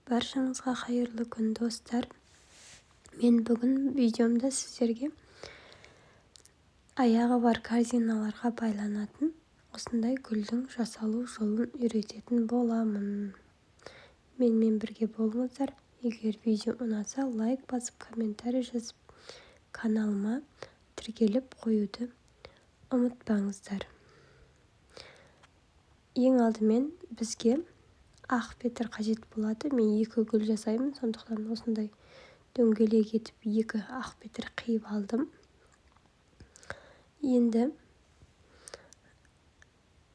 Баршаңызға қайырлы күн, достар. Мен бүгін видеомда сіздерге аяғы бар корзиналарға байланатын осындай гүлдің жасалу жолын үйрететін боламын. Менімен бірге болыңыздар. Егер видео ұнаса, лайк басып, комментарий жазып, каналыма тіркеліп қоюды ұмытпаңыздар. Ең алдымен бізге ақ петр қажет болады. Мен 2 гүл жасаймын, сондықтан осындай дөңгелек етіп 2 ақ петр қиып алдым. Енді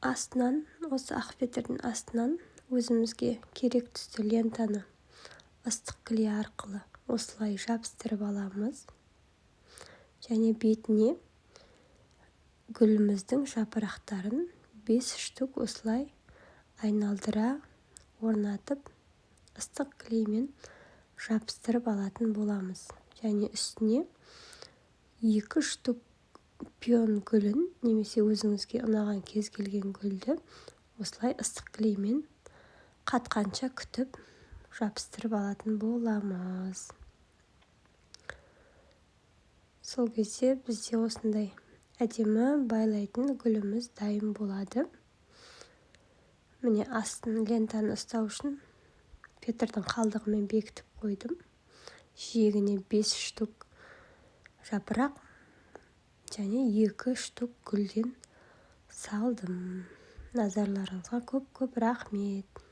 астынан, осы ақ петрдің астынан өзімізге керек түсті лентаны ыстық клей арқылы осылай жабыстырып аламыз. Және бетіне гүліміздің жапырақтарын 5 штук осылай айналдыра орнатып, ыстық клеймен жабыстырып алатын боламыз. Және үстіне 2 штук пион гүлін, немесе өзіңізге ұнаған кез келген гүлді осылай ыстық клеймен қатқанша күтіп жабыстырып алатын боламыз. Сол кезде бізде осындай әдемі байлайтын гүліміз дайын болады. Міне астын лентаны ұстау үшін петрдің қалдығымен бекітіп қойдым. Жиегіне 5 штук жапырақ және 2 штук гүлден салдым. Назарларыңызға көп рахмет.